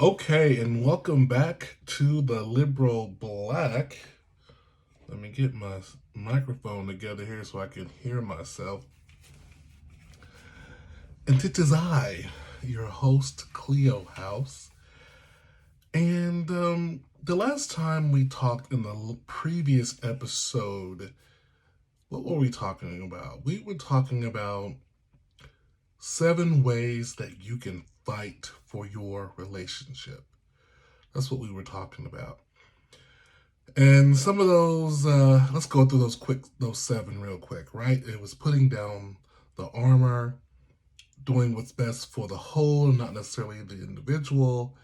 Okay, and welcome back to the Liberal Black. Let me get my microphone together here so I can hear myself. And it is I, your host, Cleo House. And the last time we talked in the previous episode, what were we talking about? We were talking about 7 ways that you can fight for your relationship. That's what we were talking about. And some of those, let's go through those 7 real quick, right? It was putting down the armor, doing what's best for the whole, not necessarily the individual,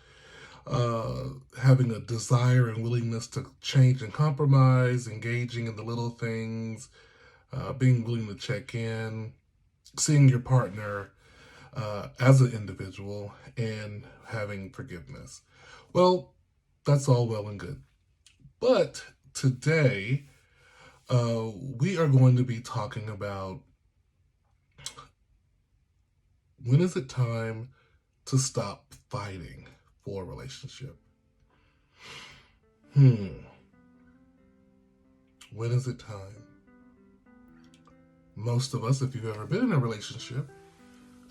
having a desire and willingness to change and compromise, engaging in the little things, being willing to check in, seeing your partner as an individual, and having forgiveness. Well, that's all well and good. But today, we are going to be talking about when is it time to stop fighting for a relationship? Hmm. When is it time? Most of us, if you've ever been in a relationship,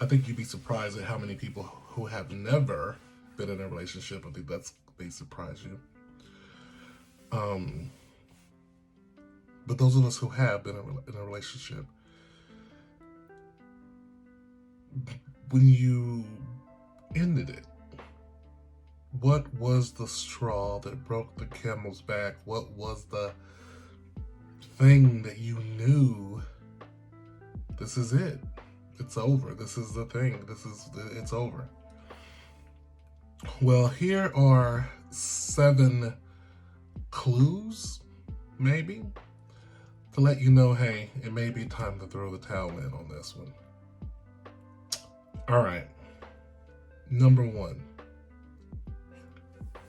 I think you'd be surprised at how many people who have never been in a relationship. I think that's may surprise you. Um, but those of us who have been in a relationship, when you ended it, what was the straw that broke the camel's back? What was the thing that you knew this is it? It's over. This is the thing. It's over. Well, here are 7 clues, maybe, to let you know, hey, it may be time to throw the towel in on this one. All right. Number 1,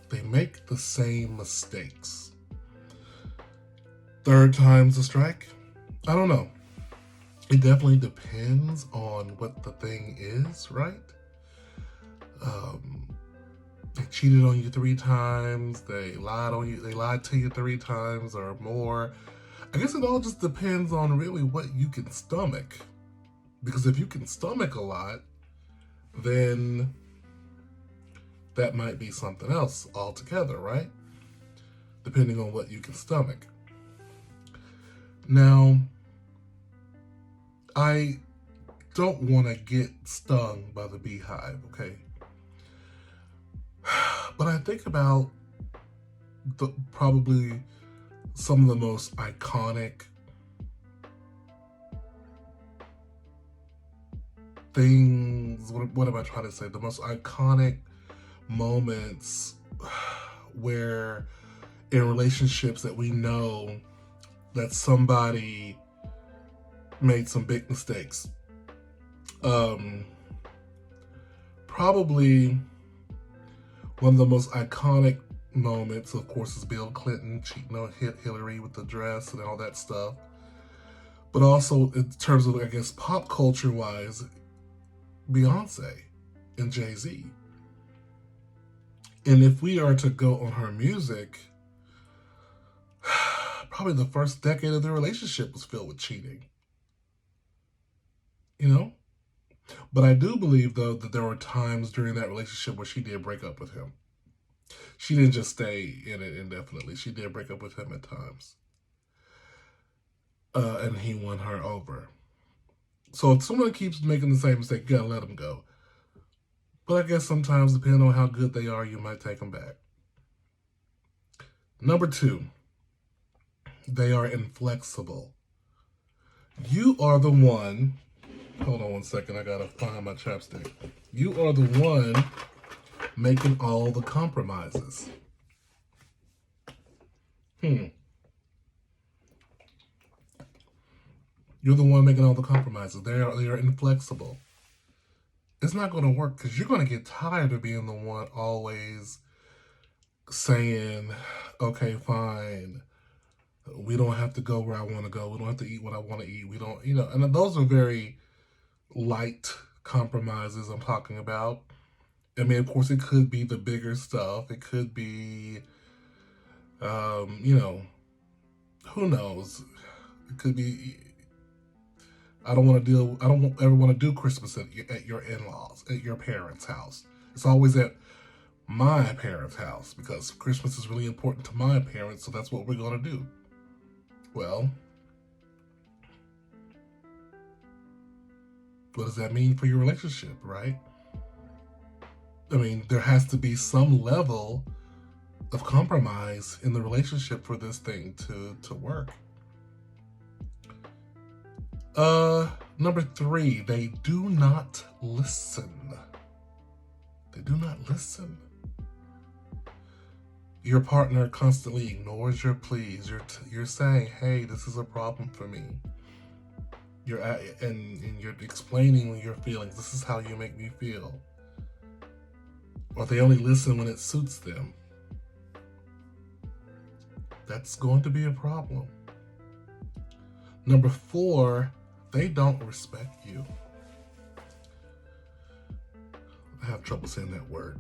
they make the same mistakes. Third time's a strike? I don't know. It definitely depends on what the thing is, right? They cheated on you 3 times, they lied on you, they lied to you 3 times or more. I guess it all just depends on really what you can stomach. Because if you can stomach a lot, then that might be something else altogether, right? Depending on what you can stomach. Now, I don't want to get stung by the beehive, okay? But I think about probably some of the most iconic things. What am I trying to say? The most iconic moments where in relationships that we know that somebody made some big mistakes. Probably one of the most iconic moments, of course, is Bill Clinton cheating on Hillary with the dress and all that stuff. But also, in terms of, I guess, pop culture wise, Beyonce and Jay-Z. And if we are to go on her music, probably the first decade of the relationship was filled with cheating. You know? But I do believe, though, that there were times during that relationship where she did break up with him. She didn't just stay in it indefinitely. She did break up with him at times. And he won her over. So if someone keeps making the same mistake, you gotta let them go. But I guess sometimes, depending on how good they are, you might take them back. Number 2, they are inflexible. You are the one. Hold on one second, I gotta find my chapstick. You are the one making all the compromises. You're the one making all the compromises. They are inflexible. It's not going to work because you're going to get tired of being the one always saying, okay, fine. We don't have to go where I want to go. We don't have to eat what I want to eat. We don't, and those are very light compromises I'm talking about. I mean, of course, it could be the bigger stuff. It could be, you know, who knows? It could be. I don't want to deal. I don't ever want to do Christmas at your in-laws, at your parents' house. It's always at my parents' house because Christmas is really important to my parents, so that's what we're going to do. Well, what does that mean for your relationship, right? I mean, there has to be some level of compromise in the relationship for this thing to work. Number 3, they do not listen. They do not listen. Your partner constantly ignores your pleas. You're saying, "Hey, this is a problem for me." And you're explaining your feelings. This is how you make me feel. Or they only listen when it suits them. That's going to be a problem. Number 4, they don't respect you. I have trouble saying that word,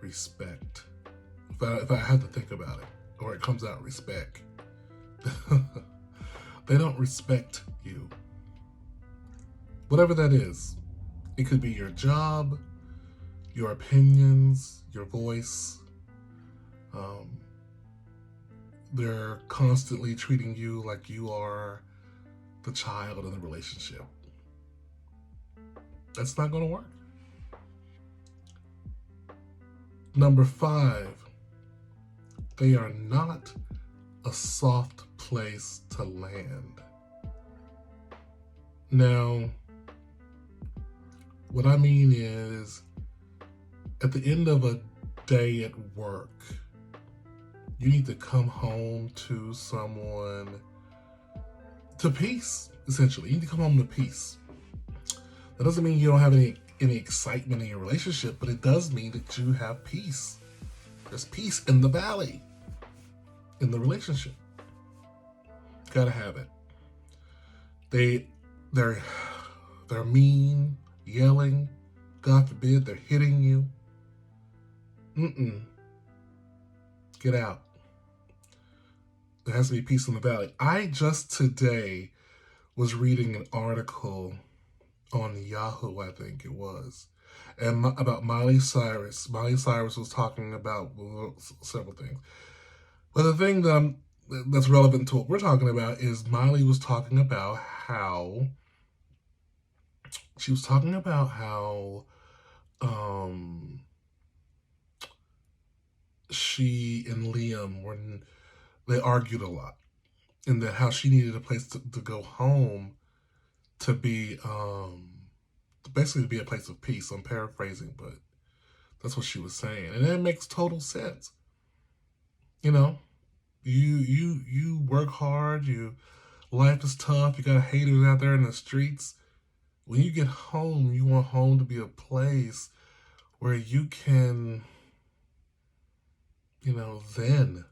respect. If I have to think about it, or it comes out respect. They don't respect you. Whatever that is. It could be your job, your opinions, your voice. They're constantly treating you like you are the child in the relationship. That's not going to work. Number 5, they are not a soft place to land. Now, what I mean is, at the end of a day at work, you need to come home to someone, to peace, essentially. You need to come home to peace. That doesn't mean you don't have any excitement in your relationship, but it does mean that you have peace. There's peace in the valley, in the relationship. You gotta have it. They're mean, yelling. God forbid they're hitting you. Get out. There has to be peace in the valley. I just today was reading an article on Yahoo, I think it was, and about Miley Cyrus. Miley Cyrus was talking about several things. But the thing that's relevant to what we're talking about is Miley was talking about how she and Liam they argued a lot, and that how she needed a place to go home to be basically to be a place of peace. I'm paraphrasing, but that's what she was saying, and that makes total sense. You know, you work hard, life is tough, you got haters out there in the streets. When you get home, you want home to be a place where you can, zen,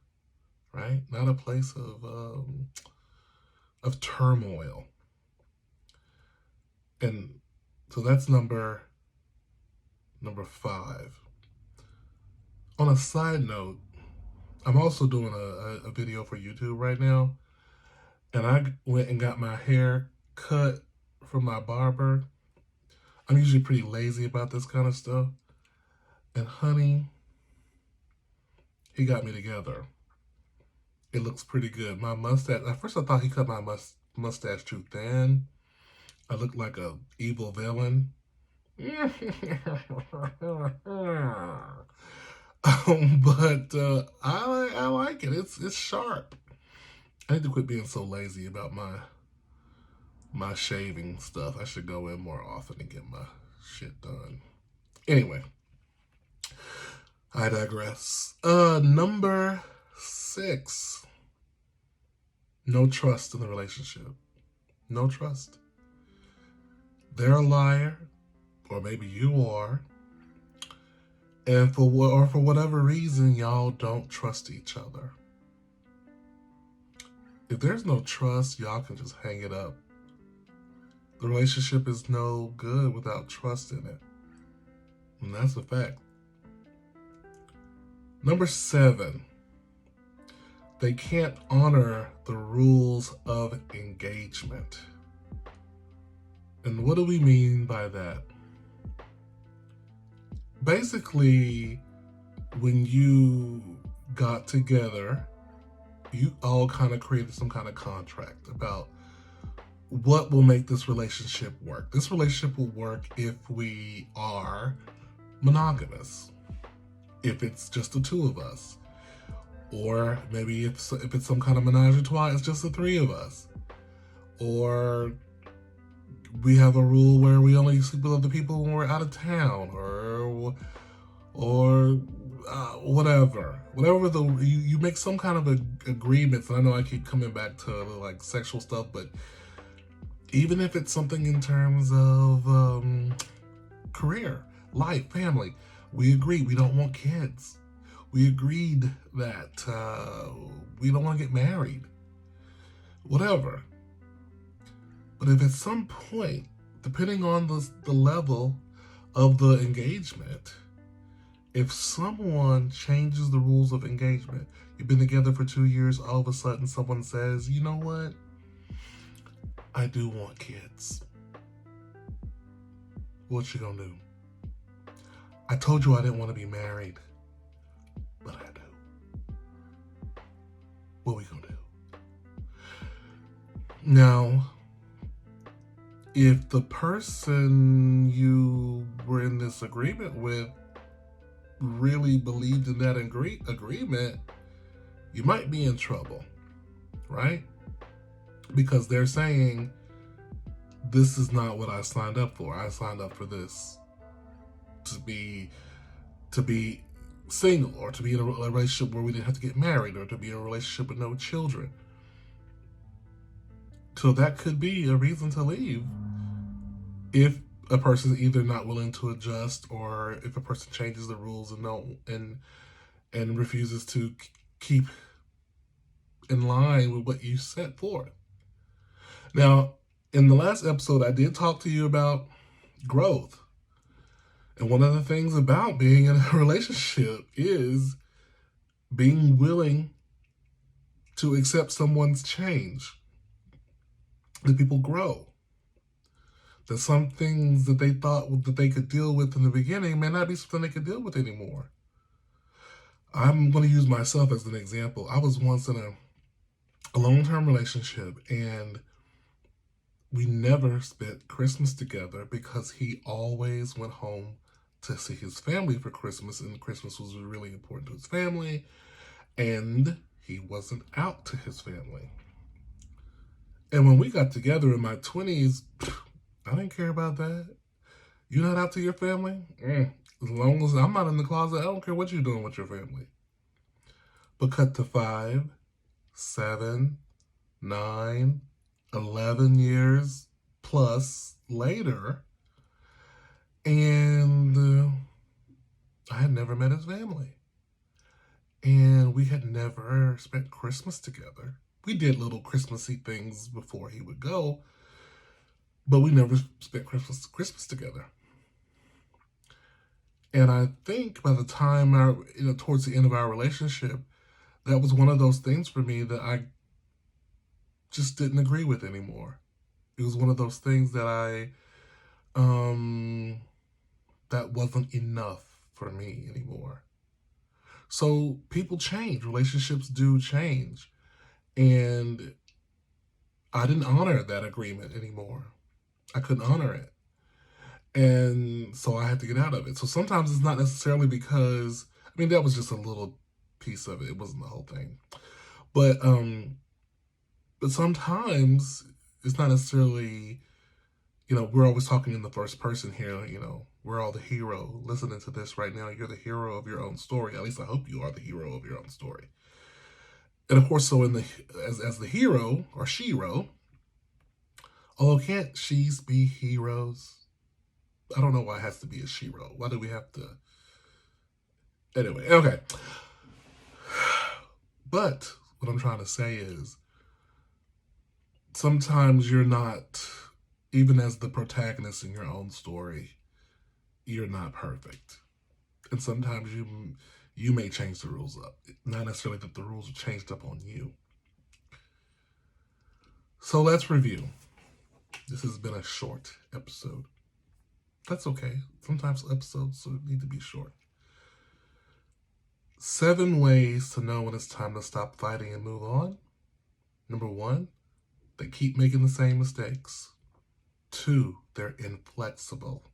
right? Not a place of turmoil. And so that's number 5. On a side note, I'm also doing a video for YouTube right now, and I went and got my hair cut from my barber. I'm usually pretty lazy about this kind of stuff, and honey, he got me together. It looks pretty good. My mustache, at first I thought he cut my mustache too thin. I look like a evil villain. But I like it. It's sharp. I need to quit being so lazy about my shaving stuff. I should go in more often and get my shit done. Anyway, I digress. Number 6. No trust in the relationship. No trust. They're a liar, or maybe you are, and for whatever reason, y'all don't trust each other. If there's no trust, y'all can just hang it up. The relationship is no good without trust in it. And that's a fact. Number 7, they can't honor the rules of engagement. And what do we mean by that? Basically, when you got together, you all kind of created some kind of contract about what will make this relationship work. This relationship will work if we are monogamous, if it's just the two of us, or maybe if it's some kind of menage a trois, it's just the three of us, or we have a rule where we only sleep with other people when we're out of town, or whatever you make some kind of agreements. And I know I keep coming back to like sexual stuff, but even if it's something in terms of career, life, family, we agreed we don't want kids. We agreed that we don't want to get married, whatever. But if at some point, depending on the level of the engagement, if someone changes the rules of engagement, you've been together for 2 years, all of a sudden someone says, you know what? I do want kids. What you gonna do? I told you I didn't want to be married, but I do. What we gonna do? Now, if the person you were in this agreement with really believed in that agreement, you might be in trouble, right? Because they're saying, this is not what I signed up for. I signed up for this to be single, or to be in a relationship where we didn't have to get married, or to be in a relationship with no children. So that could be a reason to leave if a person is either not willing to adjust, or if a person changes the rules and refuses to keep in line with what you set forth. Now, in the last episode, I did talk to you about growth. And one of the things about being in a relationship is being willing to accept someone's change. That people grow. That some things that they thought that they could deal with in the beginning may not be something they could deal with anymore. I'm going to use myself as an example. I was once in a long-term relationship, and we never spent Christmas together because he always went home to see his family for Christmas, and Christmas was really important to his family, and he wasn't out to his family. And when we got together in my 20s, I didn't care about that. You're not out to your family? As long as I'm not in the closet, I don't care what you're doing with your family. But cut to 5, 7, 9, 11 years plus later, and I had never met his family. And we had never spent Christmas together. We did little Christmassy things before he would go, but we never spent Christmas together. And I think by the time towards the end of our relationship, that was one of those things for me that I just didn't agree with anymore. It was one of those things that that wasn't enough for me anymore. So people change, relationships do change. And I didn't honor that agreement anymore. I couldn't honor it. And so I had to get out of it. So sometimes it's not necessarily because, that was just a little piece of it. It wasn't the whole thing. But sometimes it's not necessarily, we're always talking in the first person here, we're all the hero. Listening to this right now, you're the hero of your own story. At least I hope you are the hero of your own story. And of course, so as the hero or shero, although can't she's be heroes? I don't know why it has to be a shero. Why do we have to? Anyway, okay. But what I'm trying to say is, sometimes you're not, even as the protagonist in your own story, you're not perfect. And sometimes you may change the rules up. Not necessarily that the rules are changed up on you. So let's review. This has been a short episode. That's okay. Sometimes episodes need to be short. 7 ways to know when it's time to stop fighting and move on. Number 1, they keep making the same mistakes. 2, they're inflexible.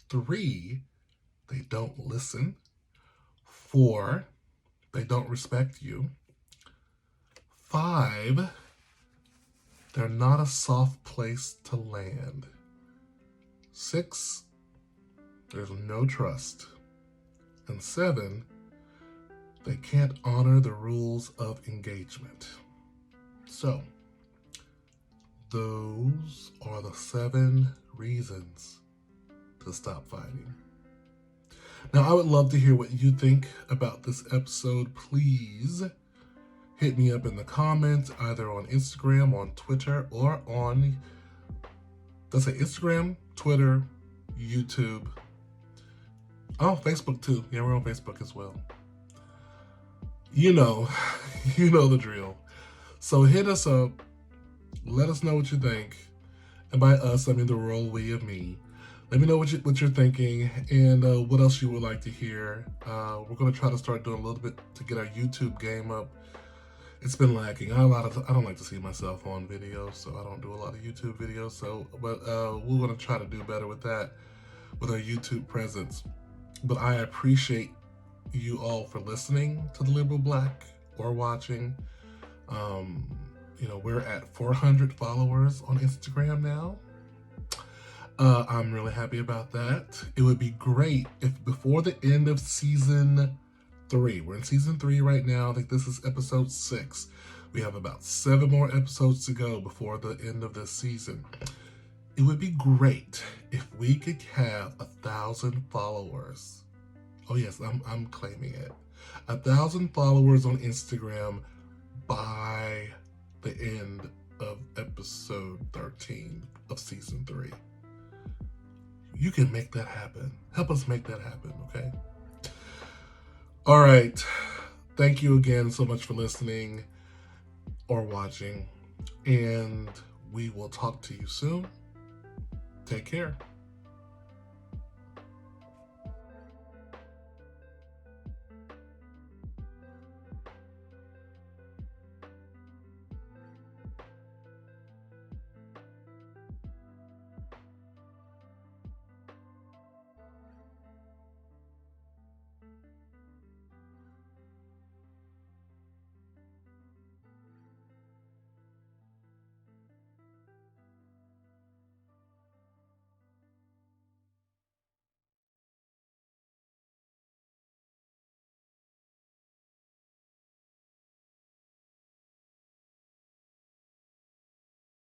3, they don't listen. 4, they don't respect you. 5, they're not a soft place to land. 6, there's no trust. And 7, they can't honor the rules of engagement. So, those are the 7 reasons to stop fighting. Now, I would love to hear what you think about this episode. Please hit me up in the comments, either on Instagram, on Twitter, or on, let's say Instagram, Twitter, YouTube. Oh, Facebook too. Yeah, we're on Facebook as well. You know the drill. So hit us up. Let us know what you think. And by us, I mean the royal we of me. Let me know what you're thinking and what else you would like to hear. We're going to try to start doing a little bit to get our YouTube game up. It's been lacking. I don't like to see myself on videos, so I don't do a lot of YouTube videos. But we're going to try to do better with that, with our YouTube presence. But I appreciate you all for listening to The Liberal Black or watching. We're at 400 followers on Instagram now. I'm really happy about that. It would be great if before the end of season 3, we're in season 3 right now. I think this is episode 6. We have about 7 more episodes to go before the end of this season. It would be great if we could have 1,000 followers. Oh yes, I'm claiming it. 1,000 followers on Instagram by the end of episode 13 of season 3. You can make that happen. Help us make that happen, okay? All right. Thank you again so much for listening or watching. And we will talk to you soon. Take care.